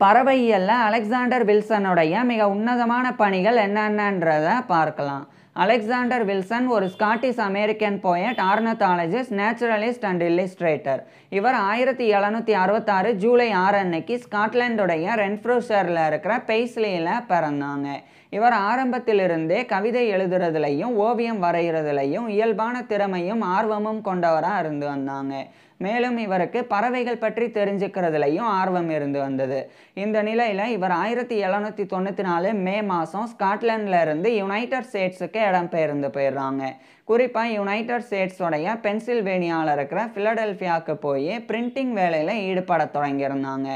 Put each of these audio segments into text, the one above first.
பறவையியல்ல Alexander வில்சனுடைய மிக உன்னதமான பணிகள் என்னென்னன்றதை பார்க்கலாம். அலெக்சாண்டர் வில்சன் ஒரு Scottish American poet, ornithologist, naturalist and Illustrator. இவர் 1766 ஜூலை 6 அன்னைக்கு ஸ்காட்லாண்டுடைய ரென்ஃப்ரூஷரில் இருக்கிற பெய்ஸ்லியில் பிறந்தாங்க. இவர் ஆரம்பத்திலிருந்தே கவிதை எழுதுறதுலையும் ஓவியம் வரைகிறதுலையும் இயல்பான திறமையும் ஆர்வமும் கொண்டவராக இருந்து வந்தாங்க. மேலும் இவருக்கு பறவைகள் பற்றி தெரிஞ்சுக்கிறதுலையும் ஆர்வம் இருந்து வந்தது. இந்த நிலையில் இவர் 1794 மே மாதம் ஸ்காட்லாண்டில் இருந்து யுனைடெட் ஸ்டேட்ஸுக்கு இடம்பெயர்ந்து போயிடுறாங்க. குறிப்பாக யுனைடெட் ஸ்டேட்ஸோடைய பென்சில்வேனியாவில் இருக்கிற ஃபிலடெல்ஃபியாவுக்கு போய் பிரிண்டிங் வேலையில் ஈடுபட தொடங்கியிருந்தாங்க.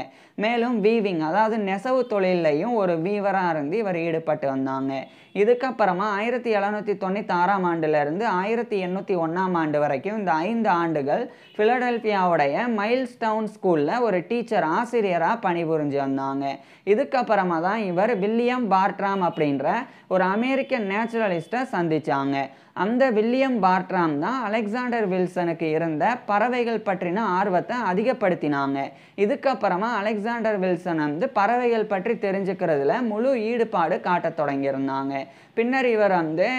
மேலும் வீவிங், அதாவது நெசவு தொழிலையும் ஒரு வீவராக இருந்து இவர் ஈடுபட்டு வந்தாங்க. இதுக்கப்புறமா 1796 ஆண்டுலேருந்து 1801 ஆண்டு வரைக்கும் இந்த 5 ஆண்டுகள் ஃபிலடெல்ஃபியாவுடைய மைல்ஸ்டவுன் ஸ்கூலில் ஒரு டீச்சர், ஆசிரியராக பணிபுரிஞ்சு வந்தாங்க. இதுக்கப்புறமா தான் இவர் வில்லியம் பார்ட்ராம் அப்படின்ற ஒரு அமெரிக்கன் நேச்சுரலிஸ்ட்டை சந்தித்தாங்க. அந்த வில்லியம் பார்ட்ராம் தான் அலெக்சாண்டர் வில்சனுக்கு இருந்த பறவைகள் பற்றின ஆர்வத்தை அதிகப்படுத்தினாங்க. இதுக்கப்புறமா அலெக்சாண்டர் வில்சன் வந்து பறவைகள் பற்றி தெரிஞ்சுக்கிறதுல முழு ஈடுபாடு காட்ட தொடங்கியிருந்தாங்க. பின்னர் இவர் வந்து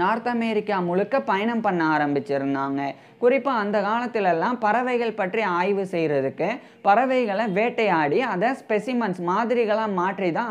நார்த் அமெரிக்கா முழுக்க பயணம் பண்ண ஆரம்பிச்சிருந்தாங்க. குறிப்பாக அந்த காலத்திலெல்லாம் பறவைகள் பற்றி ஆய்வு செய்கிறதுக்கு பறவைகளை வேட்டையாடி அதை ஸ்பெசிமன்ஸ் மாதிரிகளாக மாற்றி தான்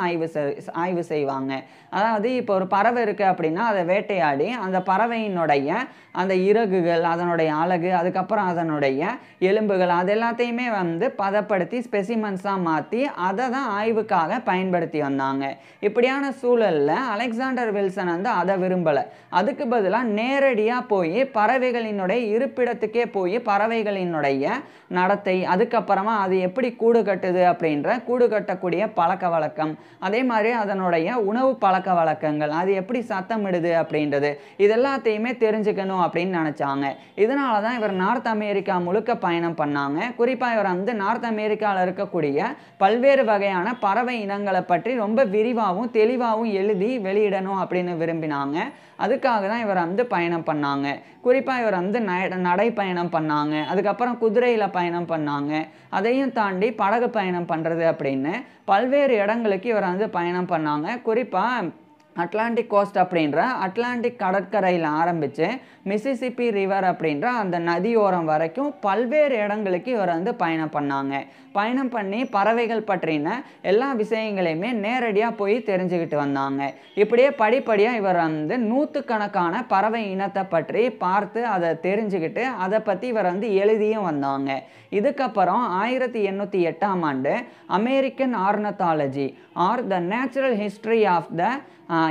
ஆய்வு செய்வாங்க. அதாவது இப்போ ஒரு பறவை இருக்குது அப்படின்னா அதை வேட்டையாடி அந்த பறவையினுடைய அந்த இறகுகள், அதனுடைய அலகு, அதுக்கப்புறம் அதனுடைய எலும்புகள், அது எல்லாத்தையுமே வந்து பதப்படுத்தி ஸ்பெசிமன்ஸாக மாற்றி அதை தான் ஆய்வுக்காக பயன்படுத்தி வந்தாங்க. இப்படியான சூழலில் அலெக்சாண்டர் வில்சன் வந்து அதை விரும்பலை. அதுக்கு பதிலாக நேரடியாக போய் பறவைகளினுடைய இருப்பிடத்துக்கே போய் பறவைகளினுடைய நடத்தை, அதுக்கப்புறமா அது எப்படி கூடு கட்டுது அப்படின்ற கூடு கட்டக்கூடிய பழக்க வழக்கம், அதே மாதிரி அதனுடைய உணவு பழக்க வழக்கங்கள், அது எப்படி சத்தமிடுது அப்படின்றது, இதெல்லாத்தையுமே தெரிஞ்சுக்கணும் அப்படின்னு நினச்சாங்க. இதனால தான் இவர் நார்த் அமெரிக்கா முழுக்க பயணம் பண்ணாங்க. குறிப்பாக இவர் வந்து நார்த் அமெரிக்காவில் இருக்கக்கூடிய பல்வேறு வகையான பறவை இனங்களை பற்றி ரொம்ப விரிவாகவும் தெளிவாகவும் எழுதி வெளியிடணும் அப்படின்னு விரும்பினாங்க. அதுக்காக தான் இவர் வந்து பயணம் பண்ணாங்க. குறிப்பாக இவர் வந்து நடை பயணம் பண்ணாங்க, அதுக்கப்புறம் குதிரையில் பயணம் பண்ணாங்க, அதையும் தாண்டி படகு பயணம் பண்ணுறது அப்படின்னு பல்வேறு இடங்களுக்கு இவர் வந்து பயணம் பண்ணாங்க. குறிப்பாக அட்லாண்டிக் கோஸ்ட் அப்படின்ற அட்லாண்டிக் கடற்கரையில் ஆரம்பித்து மிசிசிப்பி ரிவர் அப்படின்ற அந்த நதியோரம் வரைக்கும் பல்வேறு இடங்களுக்கு இவர் வந்து பயணம் பண்ணாங்க. பயணம் பண்ணி பறவைகள் பற்றின எல்லா விஷயங்களையுமே நேரடியாக போய் தெரிஞ்சுக்கிட்டு வந்தாங்க. இப்படியே படிப்படியாக இவர் வந்து நூற்றுக்கணக்கான பறவை இனத்தை பற்றி பார்த்து அதை தெரிஞ்சுக்கிட்டு அதை பற்றி இவர் வந்து எழுதியும் வந்தாங்க. இதுக்கப்புறம் 1808 ஆண்டு American ornithology or the natural history of the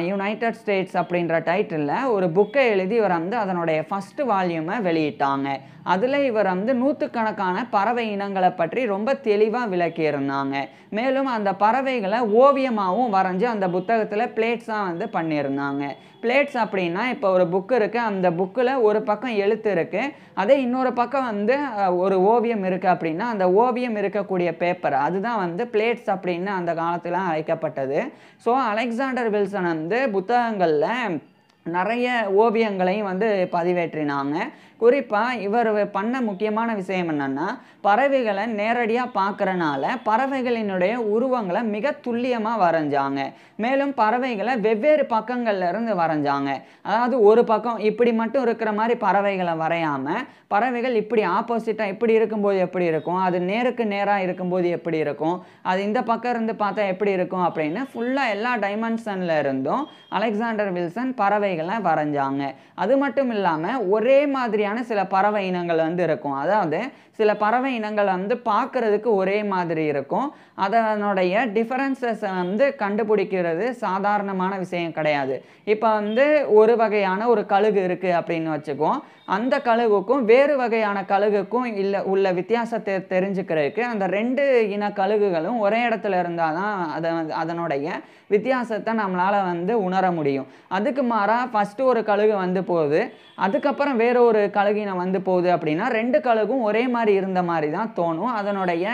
United States அப்படின்ற டைட்டிலில் ஒரு புக்கை எழுதி இவர் வந்து அதனுடைய ஃபஸ்ட்டு வால்யூமை வெளியிட்டாங்க. அதில் இவர் வந்து நூற்றுக்கணக்கான பறவை இனங்களை பற்றி ரொம்ப தெளிவாக விளக்கியிருந்தாங்க. மேலும் அந்த பறவைகளை ஓவியமாகவும் வரைஞ்சி அந்த புத்தகத்தில் பிளேட்ஸாக வந்து பண்ணியிருந்தாங்க. பிளேட்ஸ் அப்படின்னா இப்போ ஒரு புக்கு இருக்குது, அந்த புக்கில் ஒரு பக்கம் எழுத்து இருக்குது, அதே இன்னொரு பக்கம் வந்து ஒரு ஓவியம் இருக்குது அப்படின்னா அந்த ஓவியம் இருக்கக்கூடிய பேப்பர், அதுதான் வந்து பிளேட்ஸ் அப்படின்னு அந்த காலத்தில் அழைக்கப்பட்டது. ஸோ அலெக்சாண்டர் வில்சன் வந்து புத்தகங்களில் நிறைய ஓவியங்களையும் வந்து பதிவேற்றினாங்க. குறிப்பாக இவர் பண்ண முக்கியமான விஷயம் என்னென்னா, பறவைகளை நேரடியாக பார்க்குறனால பறவைகளினுடைய உருவங்களை மிக துல்லியமாக வரைஞ்சாங்க. மேலும் பறவைகளை வெவ்வேறு பக்கங்கள்லேருந்து வரைஞ்சாங்க. அதாவது ஒரு பக்கம் இப்படி மட்டும் இருக்கிற மாதிரி பறவைகளை வரையாமல், பறவைகள் இப்படி ஆப்போசிட்டாக இப்படி இருக்கும்போது எப்படி இருக்கும், அது நேருக்கு நேராக இருக்கும்போது எப்படி இருக்கும், அது இந்த பக்கம் இருந்து பார்த்தா எப்படி இருக்கும் அப்படின்னு ஃபுல்லாக எல்லா டைமென்ஷனில் இருந்தும் அலெக்சாண்டர் வில்சன் பறவைகளை வரைஞ்சாங்க. அது மட்டும் இல்லாமல் ஒரே மாதிரியான சில பறவை இனங்கள் வந்து இருக்கும். அதாவது சில பறவை இனங்கள் வந்து பார்க்குறதுக்கு ஒரே மாதிரி இருக்கும். அதனுடைய டிஃபரன்சஸ் வந்து கண்டுபிடிக்கிறது சாதாரணமான விஷயம் கிடையாது. இப்போ வந்து ஒரு வகையான ஒரு கழுகு இருக்குது அப்படின்னு வச்சுக்குவோம். அந்த கழுகுக்கும் வேறு வகையான கழுகுக்கும் உள்ள வித்தியாசத்தை தெரிஞ்சுக்கிறதுக்கு அந்த 2 இன கழுகுகளும் ஒரே இடத்துல இருந்தால் தான் அதனுடைய வித்தியாசத்தை நம்மளால் வந்து உணர முடியும். அதுக்கு மாறாக ஃபஸ்ட்டு ஒரு கழுகு வந்து போகுது, அதுக்கப்புறம் வேற ஒரு கழுகினம் வந்து போகுது அப்படின்னா 2 கழுகும் ஒரே மாதிரி இருந்த மாதிரி தான் தோணும். அதனுடைய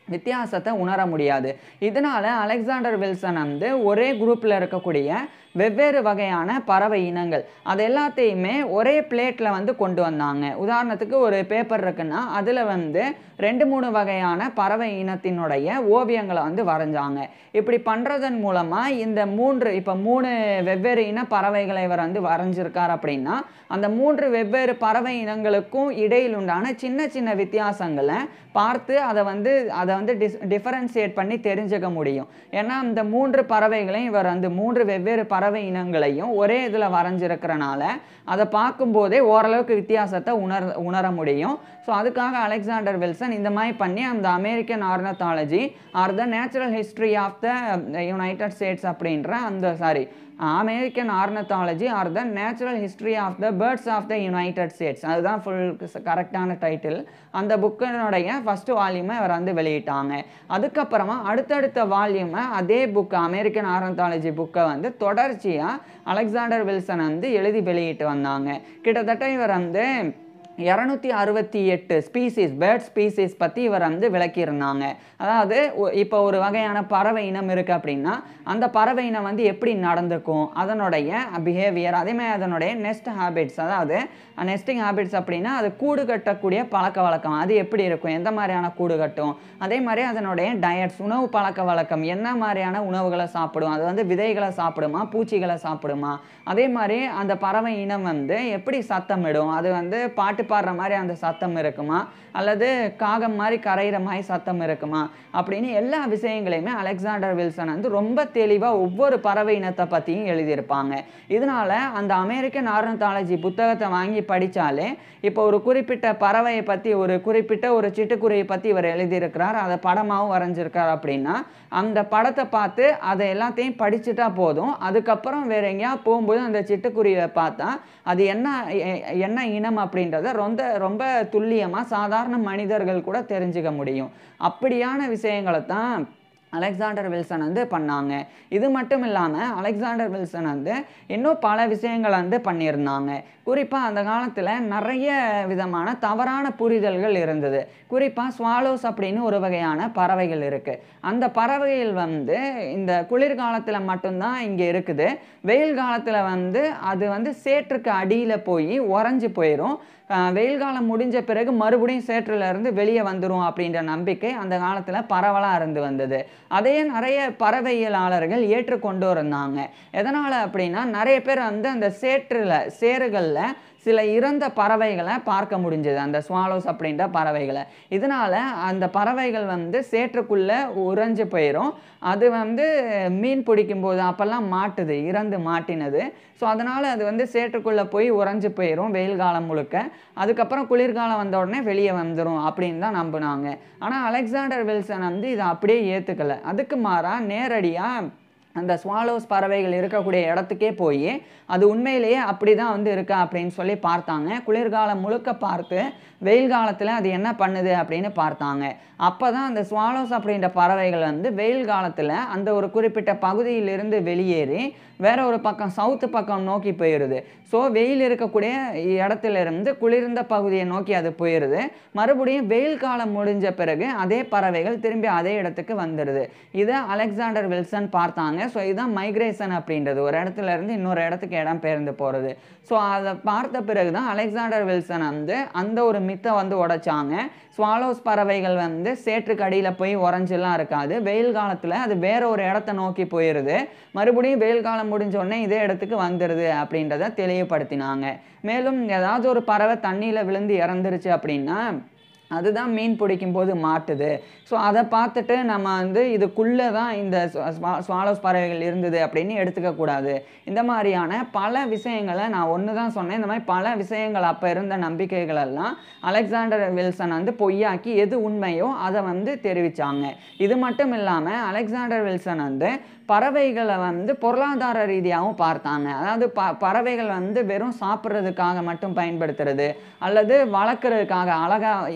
வித்தியாசத்தை உணர முடியாது. இதனால் அலெக்சாண்டர் வில்சன் வந்து ஒரே குரூப்பில் இருக்கக்கூடிய வெவ்வேறு வகையான பறவை இனங்கள் அது எல்லாத்தையுமே ஒரே பிளேட்டில் வந்து கொண்டு வந்தாங்க. உதாரணத்துக்கு ஒரு பேப்பர் இருக்குன்னா அதில் வந்து 2-3 வகையான பறவை இனத்தினுடைய ஓவியங்களை வந்து வரைஞ்சாங்க. இப்படி பண்ணுறதன் மூலமாக இந்த 3 வெவ்வேறு இன பறவைகளை இவர் வந்து வரைஞ்சிருக்கார் அப்படின்னா அந்த 3 வெவ்வேறு பறவை இனங்களுக்கும் இடையில் உண்டான சின்ன சின்ன வித்தியாசங்களை பார்த்து அதை வந்து டிஃபரன்சியேட் பண்ணி தெரிஞ்சுக்க முடியும். ஏன்னா இந்த 3 பறவைகளையும் இவர் வந்து 3 வெவ்வேறு பறவை இனங்களையும் ஒரே இதில் வரைஞ்சிருக்கிறனால அதை பார்க்கும்போதே ஓரளவுக்கு வித்தியாசத்தை உணர முடியும். ஸோ அதுக்காக அலெக்சாண்டர் வில்சன் இந்த மாதிரி பண்ணி அந்த American ornithology or the natural history of the United States அப்படின்ற American ornithology or the natural history of the birds of the United States, அதுதான் ஃபுல் கரெக்டான டைட்டில். அந்த புக்கினுடைய ஃபர்ஸ்ட் வால்யூமை அவர் வந்து வெளியிட்டாங்க. அதுக்கப்புறமா அடுத்தடுத்த வால்யூமை அதே புக்கு அமெரிக்கன் ஆர்னத்தாலஜி புக்கை வந்து தொடர்ச்சியாக அலெக்சாண்டர் வில்சன் வந்து எழுதி வெளியிட்டு வந்தாங்க. கிட்டத்தட்ட இவர் வந்து 268 ஸ்பீசிஸ் பேர்ட் ஸ்பீசிஸ் பற்றி இவர் வந்து விளக்கியிருந்தாங்க. அதாவது இப்போ ஒரு வகையான பறவை இனம் இருக்குது அப்படின்னா அந்த பறவை இனம் வந்து எப்படி நடந்துக்கும், அதனுடைய பிஹேவியர், அதேமாதிரி அதனுடைய நெஸ்ட் ஹேபிட்ஸ், அதாவது நெஸ்டிங் ஹேபிட்ஸ் அப்படின்னா அது கூடு கட்டக்கூடிய பழக்க வழக்கம் அது எப்படி இருக்கும், எந்த மாதிரியான கூடு கட்டும், அதே மாதிரி அதனுடைய டயட்ஸ் உணவு பழக்க வழக்கம் என்ன மாதிரியான உணவுகளை சாப்பிடும், அது வந்து விதைகளை சாப்பிடுமா பூச்சிகளை சாப்பிடுமா, அதே மாதிரி அந்த பறவை இனம் வந்து எப்படி சத்தமிடும், அது வந்து பாட்டு பாடுற மாதிரி அந்த சத்தம் இருக்குமா அல்லது காகம் மாதிரி கரைகிற மாதிரி சத்தம் இருக்குமா அப்படின்னு எல்லா விஷயங்களையுமே அலெக்சாண்டர் வில்சன் வந்து ரொம்ப தெளிவாக ஒவ்வொரு பறவை இனத்தை பற்றியும் எழுதியிருப்பாங்க. இதனால அந்த அமெரிக்கன் ஆர்னத்தாலஜி புத்தகத்தை வாங்கி படித்தாலே இப்போ ஒரு குறிப்பிட்ட பறவையை பற்றி குறிப்பிட்ட ஒரு சிட்டுக்குருவியை பற்றி இவர் எழுதியிருக்கிறார், அதை படமாகவும் வரைஞ்சிருக்கார் அப்படின்னா அந்த படத்தை பார்த்து அதை எல்லாத்தையும் படிச்சுட்டா போதும். அதுக்கப்புறம் வேற எங்கேயா போகும்போது அந்த சிட்டுக்குருவியை பார்த்தா அது என்ன இனம் அப்படின்றத ரொம்ப துல்லியமாக சாதாரண மனிதர்கள் கூட தெரிஞ்சுக்க முடியும். அப்படியான விஷயங்களை தான் அலெக்சாண்டர் வில்சன் வந்து பண்ணாங்க. இது மட்டும் இல்லாமல் அலெக்சாண்டர் வில்சன் வந்து இன்னும் பல விஷயங்களை வந்து பண்ணியிருந்தாங்க. குறிப்பாக அந்த காலத்தில் நிறைய விதமான தவறான புரிதல்கள் இருந்தது. குறிப்பாக ஸ்வாலோஸ் அப்படின்னு ஒரு வகையான பறவைகள் இருக்குது. அந்த பறவைகள் வந்து இந்த குளிர்காலத்தில் மட்டும்தான் இங்கே இருக்குது. வெயில் காலத்தில் வந்து அது வந்து சேற்றுக்கு அடியில் போய் உறைஞ்சி போயிடும். வெயில் காலம் முடிஞ்ச பிறகு மறுபடியும் சேற்றிலிருந்து வெளியே வந்துடும் அப்படின்ற நம்பிக்கை அந்த காலத்தில் பரவலாக இருந்து வந்தது. அதையே நிறைய பறவையியலாளர்கள் ஏற்றுக்கொண்டு இருந்தாங்க. எதனால் அப்படின்னா நிறைய பேர் வந்து அந்த சேறுகளில் சில இறந்த பறவைகளை பார்க்க முடிஞ்சது, அந்த ஸ்வாலோஸ் அப்படின்ற பறவைகளை. இதனால் அந்த பறவைகள் வந்து சேற்றுக்குள்ளே உறைஞ்சு போயிடும். அது வந்து மீன் பிடிக்கும்போது அப்போல்லாம் இறந்து மாட்டினது. ஸோ அதனால் அது வந்து சேற்றுக்குள்ளே போய் உறைஞ்சு போயிடும் வெயில் காலம் முழுக்க. அதுக்கப்புறம் குளிர்காலம் வந்த உடனே வெளியே வந்துடும் அப்படின்னு தான் நம்பினாங்க. ஆனால் அலெக்சாண்டர் வில்சன் வந்து இதை அப்படியே ஏற்றுக்கலை. அதுக்கு மாறாக நேரடியாக அந்த ஸ்வாலோஸ் பறவைகள் இருக்கக்கூடிய இடத்துக்கே போய் அது உண்மையிலேயே அப்படி தான் வந்து இருக்கா அப்படின்னு சொல்லி பார்த்தாங்க. குளிர்காலம் முழுக்க பார்த்து வெயில் காலத்தில் அது என்ன பண்ணுது அப்படின்னு பார்த்தாங்க. அப்போ தான் அந்த ஸ்வாலோஸ் அப்படின்ற பறவைகள் வந்து வெயில் காலத்தில் அந்த ஒரு குறிப்பிட்ட பகுதியிலிருந்து வெளியேறி வேற ஒரு பக்கம் சவுத்து பக்கம் நோக்கி போயிடுது. ஸோ வெயில் இருக்கக்கூடிய இடத்துலேருந்து குளிர்ந்த பகுதியை நோக்கி அது போயிடுது. மறுபடியும் வெயில் காலம் முடிஞ்ச பிறகு அதே பறவைகள் திரும்பி அதே இடத்துக்கு வந்துடுது. இதை அலெக்சாண்டர் வில்சன் பார்த்தாங்க. ஸோ இதுதான் மைக்ரேஷன் அப்படின்றது, ஒரு இடத்துல இருந்து இன்னொரு இடத்துக்கு இடம் பெயர்ந்து போகிறது. ஸோ அதை பார்த்த பிறகு தான் அலெக்சாண்டர் வில்சன் வந்து அந்த ஒரு மித்தை வந்து உடைச்சாங்க. ஸ்வாலோஸ் பறவைகள் வந்து சேற்றுக்கு அடியில் போய் உறைஞ்செல்லாம் இருக்காது. வெயில் காலத்தில் அது வேற ஒரு இடத்த நோக்கி போயிடுது. மறுபடியும் வெயில் காலம் முடிஞ்ச உடனே இதே இடத்துக்கு வந்துடுது அப்படின்றத தெளிவுபடுத்தினாங்க. மேலும் ஏதாவது ஒரு பறவை தண்ணியில் விழுந்து இறந்துருச்சு அப்படின்னா அதுதான் மீன் பிடிக்கும் போது மாட்டுது. ஸோ அதை பார்த்துட்டு நம்ம வந்து இதுக்குள்ளே தான் இந்த ஸ்வாலோஸ் பறவைகள் இருந்தது அப்படின்னு எடுத்துக்கக்கூடாது. இந்த மாதிரியான பல விஷயங்களை நான் ஒன்று தான் சொன்னேன். இந்த மாதிரி பல விஷயங்கள் அப்போ இருந்த நம்பிக்கைகள் எல்லாம் அலெக்சாண்டர் வில்சன் வந்து பொய்யாக்கி எது உண்மையோ அதை வந்து தெரிவித்தாங்க. இது மட்டும் இல்லாமல் அலெக்சாண்டர் வில்சன் வந்து பறவைகளை வந்து பொருளாதார ரீதியாகவும் பார்த்தாங்க. அதாவது பறவைகள் வந்து வெறும் சாப்பிட்றதுக்காக மட்டும் பயன்படுத்துறது அல்லது வளர்க்குறதுக்காக அழகாக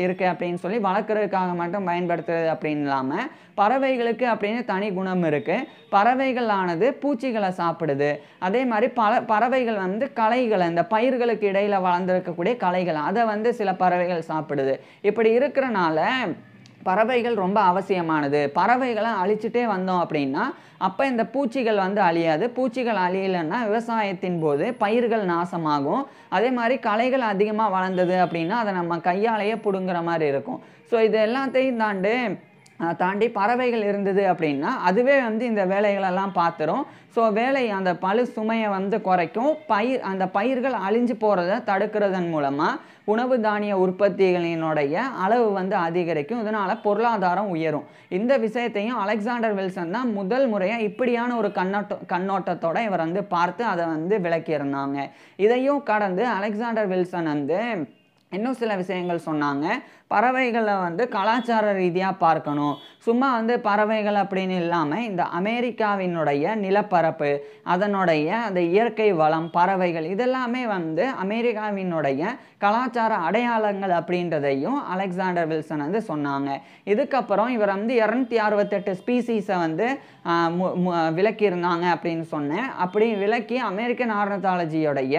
இருக்கு அப்படின்னு சொல்லி வளர்க்குறதுக்காக மட்டும் பயன்படுத்துறது அப்படின்னு இல்லாமல் பறவைகளுக்கு அப்படின்னு தனி குணம் இருக்குது. பறவைகளானது பூச்சிகளை சாப்பிடுது. அதே மாதிரி பறவைகள் வந்து களைகளை, இந்த பயிர்களுக்கு இடையில் வளர்ந்துருக்கக்கூடிய களைகள், அதை வந்து சில பறவைகள் சாப்பிடுது. இப்படி இருக்கிறனால பறவைகள் ரொம்ப அவசியமானது. பறவைகளை அழிச்சிட்டே வந்தோம் அப்படின்னா, அப்போ இந்த பூச்சிகள் வந்து அழியாது. பூச்சிகள் அழியலைன்னா விவசாயத்தின் போது பயிர்கள் நாசமாகும். அதே மாதிரி களைகள் அதிகமாக வளர்ந்தது அப்படின்னா, அதை நம்ம கையாலேயே பிடுங்குற மாதிரி இருக்கும். ஸோ இது எல்லாத்தையும் தாண்டி பறவைகள் இருந்தது அப்படின்னா, அதுவே வந்து இந்த வேலைகளெல்லாம் பார்த்துரும். ஸோ அந்த பளு சுமையை வந்து குறைக்கும். அந்த பயிர்கள் அழிஞ்சு போகிறத தடுக்கிறதன் மூலமாக உணவு தானிய உற்பத்திகளினுடைய அளவு வந்து அதிகரிக்கும். இதனால் பொருளாதாரம் உயரும். இந்த விஷயத்தையும் அலெக்சாண்டர் வில்சன் தான் முதல் முறையாக இப்படியான ஒரு கண்ணோட்டத்தோட இவர் வந்து பார்த்து அதை வந்து விளக்கியிருந்தாங்க. இதையும் கடந்து அலெக்சாண்டர் வில்சன் வந்து இன்னும் சில விஷயங்கள் சொன்னாங்க. பறவைகளை வந்து கலாச்சார ரீதியாக பார்க்கணும். சும்மா வந்து பறவைகள் அப்படின்னு இல்லாமல் இந்த அமெரிக்காவினுடைய நிலப்பரப்பு, அதனுடைய அந்த இயற்கை வளம், பறவைகள் இதெல்லாமே வந்து அமெரிக்காவினுடைய கலாச்சார அடையாளங்கள் அப்படின்றதையும் அலெக்சாண்டர் வில்சன் வந்து சொன்னாங்க. இதுக்கப்புறம் இவர் வந்து 268 ஸ்பீசிஸை வந்து விளக்கியிருந்தாங்க அப்படின்னு சொன்னேன். அப்படி விளக்கி அமெரிக்கன் ஆர்னத்தாலஜியோடைய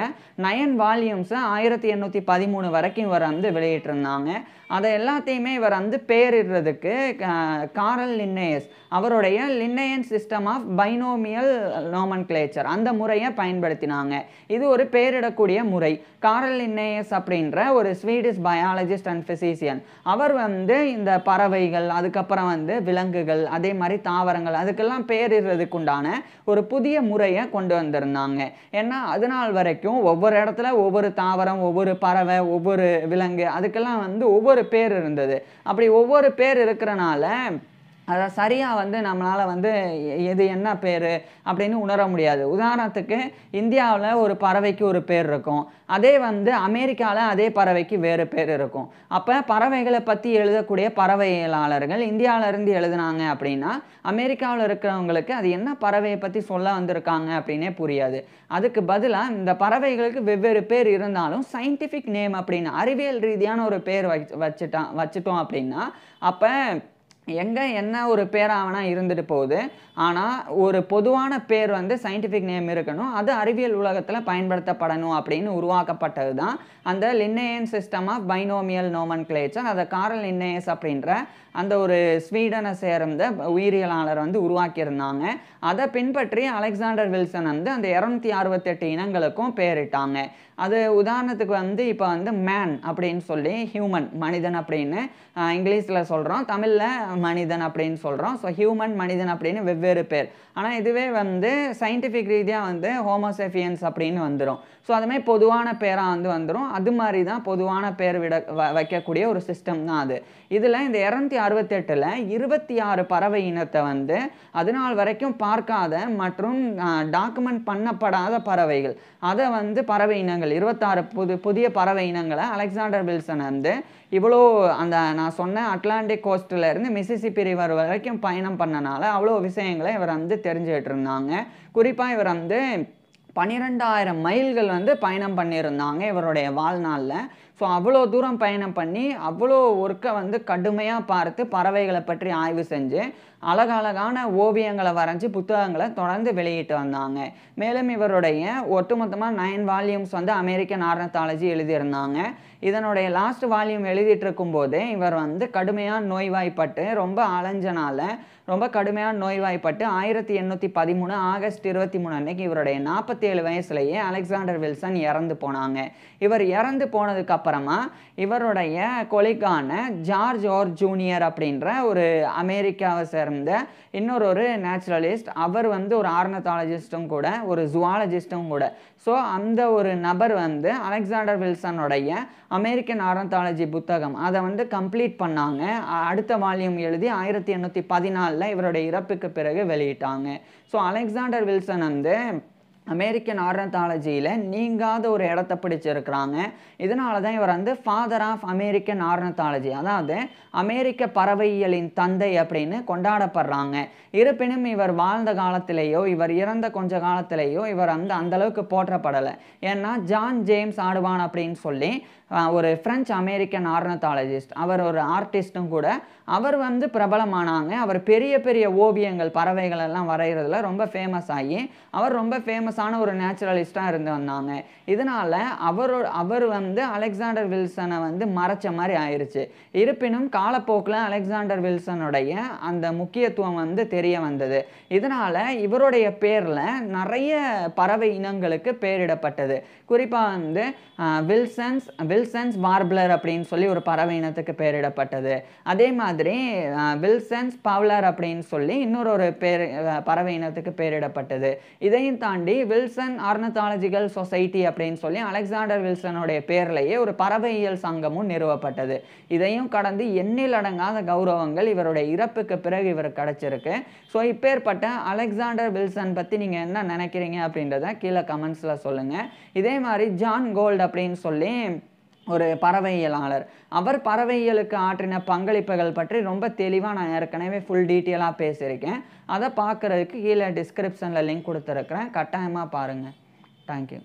9 வால்யூம்ஸை 1813 வரைக்கும் இவர் வந்து வெளியிட்டிருந்தாங்க. அதை எல்லாத்தையுமே இவர் வந்து பேரிடுறதுக்கு காரல் லின்னேயஸ் அவருடைய லின்னேயன் சிஸ்டம் ஆஃப் பைனோமியல் நோமன்கிளேச்சர் அந்த முறையை பயன்படுத்தினாங்க. இது ஒரு பேரிடக்கூடிய முறை. காரல் லின்னேயஸ் அப்படின்ற ஒரு ஸ்வீடிஷ் பயாலஜிஸ்ட் அண்ட் ஃபிசிசியன் அவர் வந்து இந்த பறவைகள், அதுக்கப்புறம் வந்து விலங்குகள், அதே மாதிரி தாவரங்கள் அதுக்கெல்லாம் பேரிடுறதுக்கு உண்டான ஒரு புதிய முறையை கொண்டு வந்திருந்தாங்க. ஏன்னா அதனால் வரைக்கும் ஒவ்வொரு இடத்துல ஒவ்வொரு தாவரம், ஒவ்வொரு பறவை, ஒவ்வொரு விலங்கு அதுக்கெல்லாம் வந்து ஒவ்வொரு பேர் இருந்தது. அப்படி ஒவ்வொரு பேர் இருக்கிறனால அதை சரியாக வந்து நம்மளால் வந்து எது என்ன பேர் அப்படின்னு உணர முடியாது. உதாரணத்துக்கு இந்தியாவில் ஒரு பறவைக்கு ஒரு பேர் இருக்கும், அதே வந்து அமெரிக்காவில் அதே பறவைக்கு வேறு பேர் இருக்கும். அப்போ பறவைகளை பற்றி எழுதக்கூடிய பறவையியலாளர்கள் இந்தியாவிலேருந்து எழுதுனாங்க அப்படின்னா அமெரிக்காவில் இருக்கிறவங்களுக்கு அது என்ன பறவையை பற்றி சொல்ல வந்திருக்காங்க அப்படின்னே புரியாது. அதுக்கு பதிலாக இந்த பறவைகளுக்கு வெவ்வேறு பேர் இருந்தாலும் சயின்டிஃபிக் நேம் அப்படின்னு அறிவியல் ரீதியான ஒரு பேர் வச்சுட்டோம் அப்படின்னா அப்போ எங்கே என்ன ஒரு பேராவனா இருந்துட்டு போகுது. ஆனால் ஒரு பொதுவான பேர் வந்து சயின்டிஃபிக் நேம் இருக்கணும், அது அறிவியல் உலகத்தில் பயன்படுத்தப்படணும் அப்படின்னு உருவாக்கப்பட்டது தான் அந்த லின்னேயன் சிஸ்டம் ஆஃப் பைனோமியல் நோமன்கிளேச்சர். அதை காரல் லின்னேயஸ் அப்படின்ற அந்த ஒரு ஸ்வீடனை சேர்ந்த உயிரியலாளர் வந்து உருவாக்கியிருந்தாங்க. அதை பின்பற்றி அலெக்சாண்டர் வில்சன் வந்து அந்த 268 இனங்களுக்கும் பேரிட்டாங்க. அது உதாரணத்துக்கு வந்து இப்போ வந்து மேன் அப்படின்னு சொல்லி ஹியூமன் மனிதன் அப்படின்னு இங்கிலீஷில் சொல்கிறோம், தமிழில் மனிதன் அப்படின்னு சொல்கிறோம். ஸோ ஹியூமன் மனிதன் அப்படின்னு வெவ்வேறு பேர். ஆனால் இதுவே வந்து சயின்டிஃபிக் ரீதியாக வந்து ஹோமோசேஃபியன்ஸ் அப்படின்னு வந்துடும். ஸோ அதுமாதிரி பொதுவான பேராக வந்து வந்துடும். அது மாதிரி தான் பொதுவான பேர் வைக்கக்கூடிய ஒரு சிஸ்டம் தான் அது. இதில் இந்த 268ல் 26 பறவை இனத்தை வந்து அதுநாள் வரைக்கும் பார்க்காத மற்றும் டாக்குமெண்ட் பண்ணப்படாத பறவைகள், அதை வந்து பறவை இனங்கள் 26 புதிய பறவை இனங்களை அலெக்சாண்டர் வில்சன் வந்து இவ்வளோ அந்த நான் சொன்ன அட்லாண்டிக் கோஸ்ட்டில் இருந்து மிசிசிப்பி ரிவர் வரைக்கும் பயணம் பண்ணனால அவ்வளோ விஷயங்களை இவர் வந்து தெரிஞ்சுக்கிட்டு இருந்தாங்க. குறிப்பாக இவர் வந்து 12,000 மைல்கள் வந்து பயணம் பண்ணியிருந்தாங்க இவருடைய வாழ்நாளில். ஸோ அவ்வளோ தூரம் பயணம் பண்ணி அவ்வளோ ஒர்க்கை வந்து கடுமையாக பார்த்து பறவைகளை பற்றி ஆய்வு செஞ்சு அழகழகான ஓவியங்களை வரைஞ்சி புத்தகங்களை தொடர்ந்து வெளியிட்டு வந்தாங்க. மேலும் இவருடைய ஒட்டுமொத்தமாக 9 வால்யூம்ஸ் வந்து அமெரிக்கன் ஆர்னத்தாலஜி எழுதியிருந்தாங்க. இதனுடைய லாஸ்ட் வால்யூம் எழுதிட்டு இருக்கும்போதே இவர் வந்து கடுமையாக நோய்வாய்ப்பட்டு ரொம்ப அலைஞ்சனால ரொம்ப கடுமையான நோய்வாய்ப்பட்டு 1813 ஆகஸ்ட் 23 அன்னைக்கு இவருடைய 47 வயசுலேயே அலெக்சாண்டர் வில்சன் இறந்து போனாங்க. இவர் இறந்து போனதுக்கு அப்புறமா இவருடைய கொலிகான ஜார்ஜ் ஓர் ஜூனியர் அப்படின்ற ஒரு அமெரிக்காவை சேர்ந்த இன்னொரு நேச்சுரலிஸ்ட், அவர் வந்து ஒரு ஆர்னத்தாலஜிஸ்ட்டும் கூட, ஒரு ஜுவாலஜிஸ்ட்டும் கூட. ஸோ அந்த ஒரு நபர் வந்து அலெக்சாண்டர் வில்சனுடைய அமெரிக்கன் ஆர்னத்தாலஜி புத்தகம் அதை வந்து கம்ப்ளீட் பண்ணாங்க. அடுத்த வால்யூம் எழுதி 1814 இவருடைய இறப்புக்கு பிறகு வெளியிட்டாங்க. ஸோ அலெக்சாண்டர் வில்சன் வந்து அமெரிக்கன் ஆர்னத்தாலஜியில் நீங்காத ஒரு இடத்த பிடிச்சிருக்கிறாங்க. இதனால தான் இவர் வந்து ஃபாதர் ஆஃப் அமெரிக்கன் ஆர்னத்தாலஜி, அதாவது அமெரிக்க பறவையியலின் தந்தை அப்படின்னு கொண்டாடப்படுறாங்க. இருப்பினும் இவர் வாழ்ந்த காலத்திலேயோ இவர் இறந்த கொஞ்ச காலத்திலேயோ இவர் வந்து அந்தளவுக்கு போற்றப்படலை. ஏன்னா ஜான் ஜேம்ஸ் ஆடுவான் அப்படின்னு சொல்லி ஒரு ஃப்ரெஞ்ச் அமெரிக்கன் ஆர்னத்தாலஜிஸ்ட், அவர் ஒரு ஆர்டிஸ்ட்டும் கூட, அவர் வந்து பிரபலமானாங்க. அவர் பெரிய பெரிய ஓவியங்கள் பறவைகள் எல்லாம் வரைகிறதுல ரொம்ப ஃபேமஸ் ஆகி அவர் ரொம்ப ஃபேமஸான ஒரு நேச்சுரலிஸ்ட்டாக இருந்து வந்தாங்க. இதனால அவர் வந்து அலெக்சாண்டர் வில்சனை வந்து மறைச்ச மாதிரி ஆயிடுச்சு. இருப்பினும் காலப்போக்கில் அலெக்சாண்டர் வில்சனுடைய அந்த முக்கியத்துவம் வந்து தெரிய வந்தது. இதனால இவருடைய பேரில் நிறைய பறவை இனங்களுக்கு பெயரிடப்பட்டது. குறிப்பாக வந்து வில்சன்ஸ் வார்ப்லர் அப்படின்னு சொல்லி ஒரு பறவை இனத்துக்கு பெயரிடப்பட்டது. அதே மாதிரி வில்சன்ஸ் பவுலர் அப்படின்னு சொல்லி இன்னொரு பறவை இனத்துக்கு பெயரிடப்பட்டது. இதையும் தாண்டி வில்சன் ஆர்னத்தாலஜிக்கல் சொசைட்டி அப்படின்னு சொல்லி அலெக்சாண்டர் வில்சனுடைய பேர்லேயே ஒரு பறவையியல் சங்கமும் நிறுவப்பட்டது. இதையும் கடந்து எண்ணில் அடங்காத கௌரவங்கள் இவருடைய இறப்புக்கு பிறகு இவருக்கு கிடைச்சிருக்கு. ஸோ இப்பேற்பட்ட அலெக்சாண்டர் வில்சன் பற்றி நீங்கள் என்ன நினைக்கிறீங்க அப்படின்றத கீழே கமெண்ட்ஸில் சொல்லுங்கள். இதே மாதிரி ஜான் கோல்ட் அப்படின்னு சொல்லி ஒரு பறவையியலாளர், அவர் பறவையியலுக்கு ஆற்றின பங்களிப்புகள் பற்றி ரொம்ப தெளிவாக நான் ஏற்கனவே ஃபுல் டீட்டெயிலாக பேசியிருக்கேன். அதை பார்க்குறதுக்கு கீழே டிஸ்கிரிப்ஷனில் லிங்க் கொடுத்துருக்குறேன், கட்டாயமாக பாருங்கள். தேங்க்யூ.